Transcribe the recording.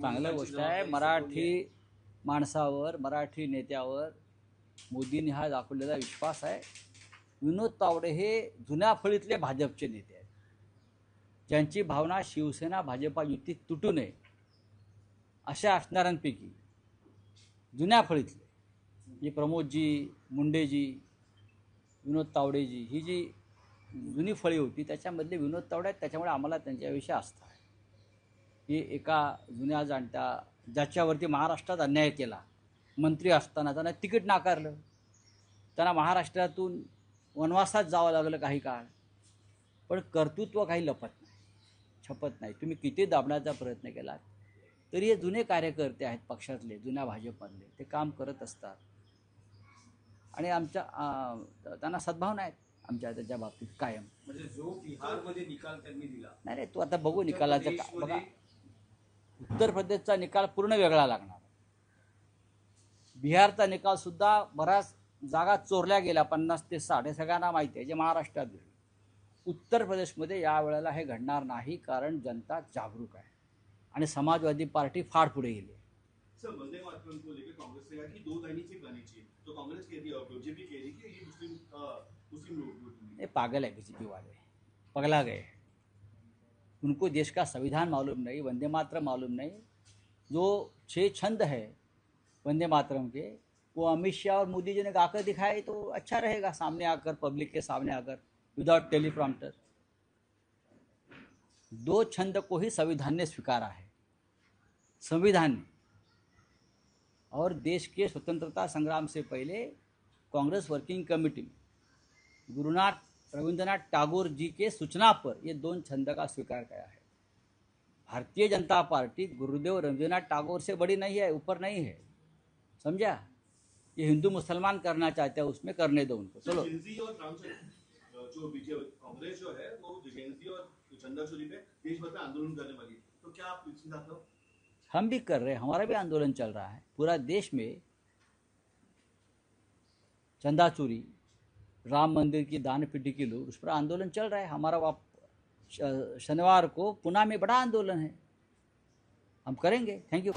चांगली गोष्ट आहे. मराठी माणसावर, मराठी नेत्यावर मोदींनी हा दाखवलेला विश्वास आहे. विनोद तावडे हे जुन्या फळीतले भाजपचे नेते आहेत, ज्यांची भावना शिवसेना भाजपा युती तुटू नये अशा असणाऱ्यांपैकी जुन्या फळीतले म्हणजे प्रमोदजी, मुंडेजी, विनोद तावडेजी ही जी जुनी फळी होती त्याच्यामधले विनोद तावडे आहेत. त्याच्यामुळे आम्हाला त्यांच्याविषयी आस्था आहे. हे एका जुन्या जाणत्या ज्याच्यावरती महाराष्ट्रात अन्याय केला, मंत्री असताना त्यांना तिकीट नाकारलं, त्यांना महाराष्ट्रातून वनवासात जावं लागलं काही काळ, पण कर्तृत्व काही लपत नाही, छपत नाही. तुम्ही किती दाबण्याचा प्रयत्न केला तरी हे जुने कार्यकर्ते आहेत पक्षातले, जुन्या भाजपमधले, ते काम करत असतात आणि आमच्या त्यांना सद्भावना आहेत आमच्या त्याच्या बाबतीत कायम. म्हणजे जो बिहारमध्ये निकाल त्यांनी दिला, नाही तू आता बघू निकालाचं बघा. उत्तर प्रदेशचा निकाल पूर्ण वेगळा लागणार. बिहारचा निकाल सुद्धा बऱ्याच जागा चोरल्या गेल्या, 50 ते 60 हे सगळ्यांना माहिती आहे, जे महाराष्ट्रात गेले. उत्तर प्रदेशमध्ये यावेळेला हे घडणार नाही, कारण जनता जागरूक आहे आणि समाजवादी पार्टी फार पुढे गेली. सर वंदे मातरम को लेकर कांग्रेस ने कहा कि 2 लाइनें सिर्फ गानी चाहिए, तो कांग्रेस कह रही है, बीजेपी कह रही है कि ये मुस्लिम लोग ये पागल है बीजेपी वाले, पगला गए. उनको देश का संविधान मालूम नहीं, वंदे मातरम मालूम नहीं. जो 6 छंद है वंदे मातरम के, वो अमित शाह और मोदी जी ने गाकर दिखाए तो अच्छा रहेगा, सामने आकर, पब्लिक के सामने आकर, विदाउट टेलीप्रॉम्प्टर. 2 छंद को ही संविधान ने स्वीकारा है, संविधान ने. और देश के स्वतंत्रता संग्राम से पहले कांग्रेस वर्किंग कमेटी में रविंद्रनाथ टैगोर जी के सूचना पर ये 2 छंद का स्वीकार किया है. भारतीय जनता पार्टी गुरुदेव रविंद्रनाथ टैगोर से बड़ी नहीं है, ऊपर नहीं है, समझा. ये हिंदू मुसलमान करना चाहते हैं, उसमें करने दो उनको. चलो जो बीजेपी कांग्रेस जो है वो जेएनजी और चंदा चोरी पे देश भर में आंदोलन करने वाली है, तो क्या आप इसके साथ हो? हम भी कर रहे हैं, हमारा भी आंदोलन चल रहा है. पूरा देश में चंदा चोरी, राम मंदिर की दान पेटी की लूट, उस पर आंदोलन चल रहा है. हमारा शनिवार को पुणे में बड़ा आंदोलन है, हम करेंगे. Thank you.